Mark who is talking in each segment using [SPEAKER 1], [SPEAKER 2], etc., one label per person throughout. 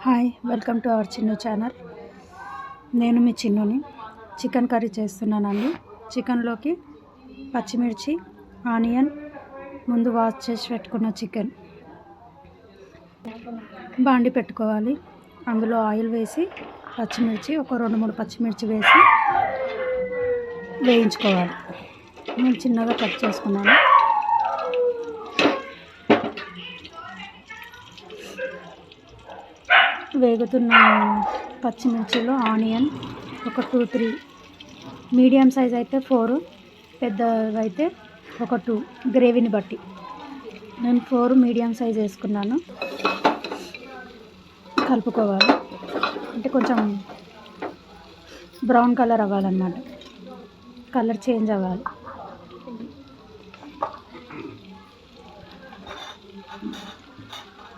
[SPEAKER 1] Hi, welcome to our Chinnu channel. నేను మీ చిన్నుని. Chicken curry చేస్తున్నానండి. చికెన్లోకి పచ్చిమిర్చి, ఆనియన్, ముందు వాష్ చేసి పెట్టుకున్న చికెన్ బాండి పెట్టుకోవాలి. అందులో ఆయిల్ వేసి పచ్చిమిర్చి ఒక 2-3 పచ్చిమిర్చి వేసి వేయించుకోవాలి. నేను చిన్నగా కట్ చేసుకున్నాను. వేగుతున్న పచ్చిమిర్చిలో ఆనియన్ ఒక 2-3, మీడియం సైజ్ అయితే 4, పెద్దవైతే ఒక 2, గ్రేవీని బట్టి. నేను 4 మీడియం సైజ్ వేసుకున్నాను. కలుపుకోవాలి. అంటే కొంచెం బ్రౌన్ కలర్ అవ్వాలన్నమాట, కలర్ చేంజ్ అవ్వాలి.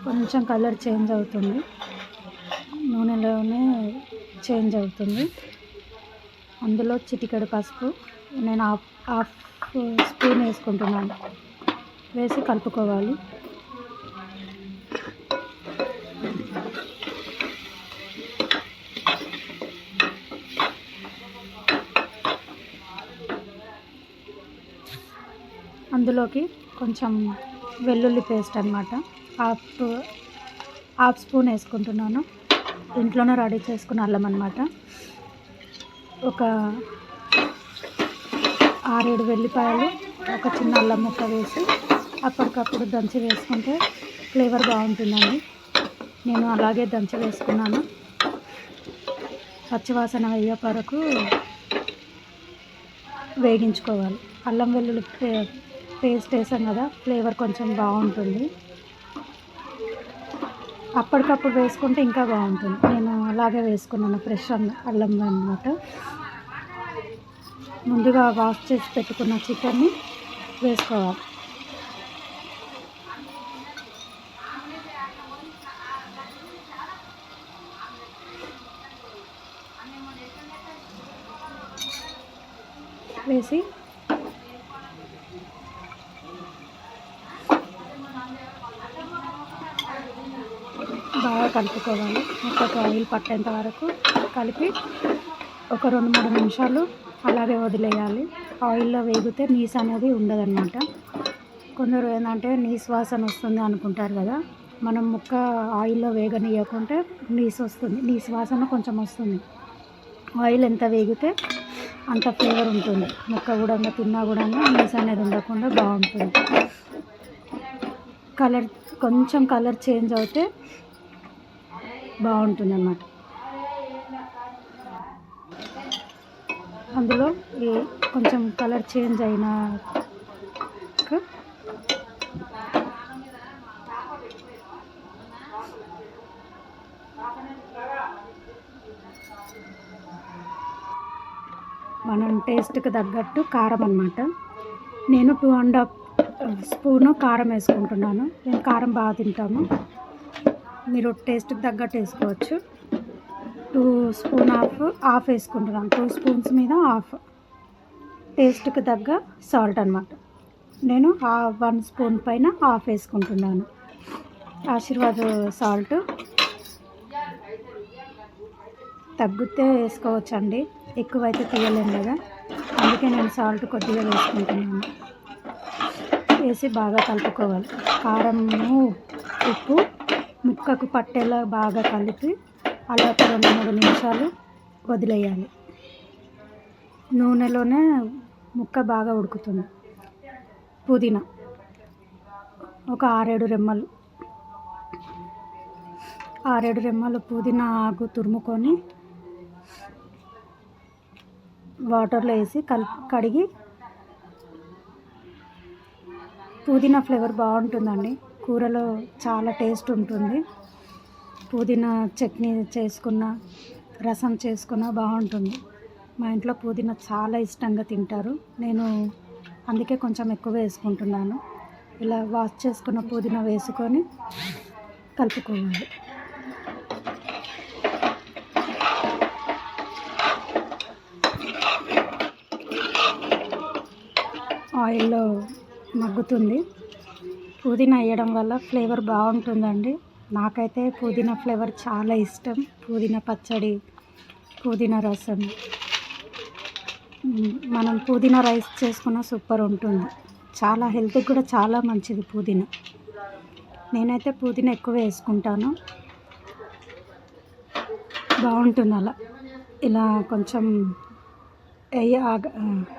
[SPEAKER 1] కొంచెం కలర్ చేంజ్ అవుతుంది, నూనెలోనే చేంజ్ అవుతుంది. అందులో చిటికెడు పసుపు నేను హాఫ్ స్పూన్ వేసుకుంటున్నాను. వేసి కలుపుకోవాలి. అందులోకి కొంచెం వెల్లుల్లి పేస్ట్ అన్నమాట, హాఫ్ స్పూన్ వేసుకుంటున్నాను. ఇంట్లోనే రెడీ చేసుకున్న అల్లం అన్నమాట. ఒక 6-7 వెల్లిపాయలు, ఒక చిన్న అల్లం ముక్క వేసి అప్పటికప్పుడు దంచి వేసుకుంటే ఫ్లేవర్ బాగుంటుందండి. నేను అలాగే దంచి వేసుకున్నాను. పచ్చివాసన అయ్యే వరకు వేగించుకోవాలి. అల్లం వెల్లుల్లి పేస్ట్ వేసాం కదా, ఫ్లేవర్ కొంచెం బాగుంటుంది. అప్పటికప్పుడు వేసుకుంటే ఇంకా బాగుంటుంది. నేను అలాగే వేసుకున్నాను, ఫ్రెష్ అల్లం అన్నమాట. ముందుగా వాష్ చేసి పెట్టుకున్న చికెన్ని వేసుకోవాలి. వేసి బాగా కలుపుకోవాలి. ముక్కకు ఆయిల్ పట్టేంత వరకు కలిపి ఒక 2-3 నిమిషాలు అలాగే వదిలేయాలి. ఆయిల్లో వేగితే నీసు అనేది ఉండదన్నమాట. కొందరు ఏంటంటే నీసు వాసన వస్తుంది అనుకుంటారు కదా, మనం ముక్క ఆయిల్లో వేగనీయకుంటే నీసు వస్తుంది, నీసు వాసన కొంచెం వస్తుంది. ఆయిల్ ఎంత వేగితే అంత ఫ్లేవర్ ఉంటుంది. ముక్క కూడా తిన్నా కూడా నీసు అనేది ఉండకుండా బాగుంటుంది. కొంచెం కలర్ చేంజ్ అవుతే బాగుంటుంది అన్నమాట. అందులో కొంచెం కలర్ చేంజ్ అయినాక మనం టేస్ట్కి తగ్గట్టు కారం అన్నమాట. నేను 2.5 స్పూను కారం వేసుకుంటున్నాను. నేను కారం బాగా తింటాము. మీరు టేస్ట్కి తగ్గట్టు వేసుకోవచ్చు. 2 స్పూన్ హాఫ్ వేసుకుంటున్నాను. 2 స్పూన్స్ మీద హాఫ్. టేస్ట్కి తగ్గ సాల్ట్ అన్నమాట. నేను 1 స్పూన్ పైన హాఫ్ వేసుకుంటున్నాను. ఆశీర్వాద్ సాల్ట్ తగ్గితే వేసుకోవచ్చండి, ఎక్కువైతే తీయలేము కదా, అందుకే నేను సాల్ట్ కొద్దిగా వేసుకుంటున్నాను. వేసి బాగా కలుపుకోవాలి. కారము ఉప్పు ముక్కకు పట్టేలా బాగా కలిపి అలా 2-3 నిమిషాలు వదిలేయాలి. నూనెలోనే ముక్క బాగా ఉడుకుతుంది. పుదీనా ఒక 6-7 రెమ్మలు పుదీనా ఆకు తురుముకొని వాటర్లో వేసి కడిగి. పుదీనా ఫ్లేవర్ బాగుంటుందండి, కూరలో చాలా టేస్ట్ ఉంటుంది. పుదీనా చట్నీ చేసుకున్న, రసం చేసుకున్న బాగుంటుంది. మా ఇంట్లో పుదీనా చాలా ఇష్టంగా తింటారు. నేను అందుకే కొంచెం ఎక్కువ వేసుకుంటున్నాను. ఇలా వాష్ చేసుకున్న పుదీనా వేసుకొని కలుపుకోవాలి. ఆయిల్లో మగ్గుతుంది. పుదీనా వేయడం వల్ల ఫ్లేవర్ బాగుంటుందండి. నాకైతే పుదీనా ఫ్లేవర్ చాలా ఇష్టం. పుదీనా పచ్చడి, పుదీనా రసం, మనం పుదీనా రైస్ చేసుకున్న సూపర్ ఉంటుంది. చాలా హెల్త్కి కూడా చాలా మంచిది పుదీనా. నేనైతే పుదీనా ఎక్కువ వేసుకుంటాను, బాగుంటుంది అలా. ఇలా కొంచెం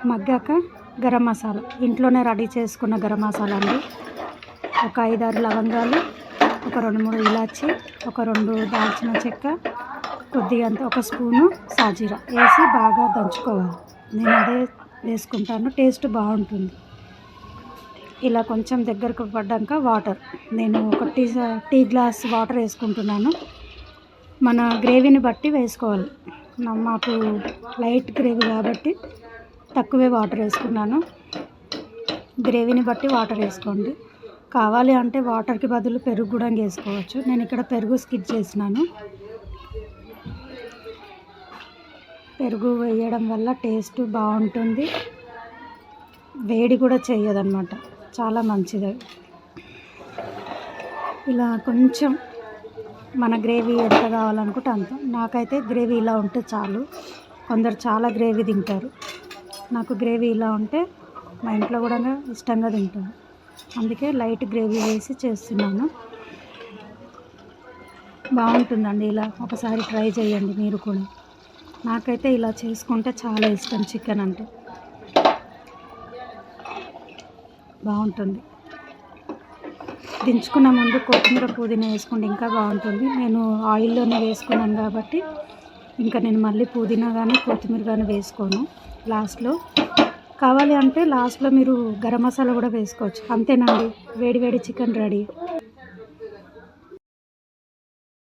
[SPEAKER 1] మగ్గాక గరం మసాలా, ఇంట్లోనే రెడీ చేసుకున్న గరం మసాలా అండి. ఒక 5-6 లవంగాలు, ఒక 2-3 ఇలాచి, ఒక 2 దాల్చిన చెక్క, కొద్దిగా అంత ఒక స్పూను సాజీరా వేసి బాగా దంచుకోవాలి. నేను అదే వేసుకుంటాను, టేస్ట్ బాగుంటుంది. ఇలా కొంచెం దగ్గరకు పడ్డాక వాటర్, నేను ఒక టీ గ్లాస్ వాటర్ వేసుకుంటున్నాను. మన గ్రేవీని బట్టి వేసుకోవాలి. మాకు లైట్ గ్రేవీ కాబట్టి తక్కువే వాటర్ వేసుకున్నాను. గ్రేవీని బట్టి వాటర్ వేసుకోండి. కావాలి అంటే వాటర్కి బదులు పెరుగు కూడా వేసుకోవచ్చు. నేను ఇక్కడ పెరుగు స్కిప్ చేసినాను. పెరుగు వేయడం వల్ల టేస్ట్ బాగుంటుంది, వేడి కూడా చేయదన్నమాట, చాలా మంచిది. ఇలా కొంచెం మన గ్రేవీ ఎంత కావాలనుకుంటే అంత. నాకైతే గ్రేవీ ఇలా ఉంటే చాలు. కొందరు చాలా గ్రేవీ తింటారు, నాకు గ్రేవీ ఇలా ఉంటే మా ఇంట్లో కూడా ఇష్టంగా తింటారు. అందుకే లైట్ గ్రేవీ వేసి చేస్తున్నాను. బాగుంటుందండి, ఇలా ఒకసారి ట్రై చేయండి మీరు కూడా. నాకైతే ఇలా చేసుకుంటే చాలా ఇష్టం, చికెన్ అంటే బాగుంటుంది. దించుకున్న ముందు కొత్తిమీర పుదీనా వేసుకుంటే ఇంకా బాగుంటుంది. నేను ఆయిల్లోనే వేసుకున్నాను కాబట్టి ఇంకా నేను మళ్ళీ పుదీనా కానీ కొత్తిమీర కానీ వేసుకోను లాస్ట్లో. కావాలి అంటే లాస్ట్లో మీరు గరం మసాలా కూడా వేసుకోవచ్చు. అంతేనండి, వేడి వేడి చికెన్ రెడీ.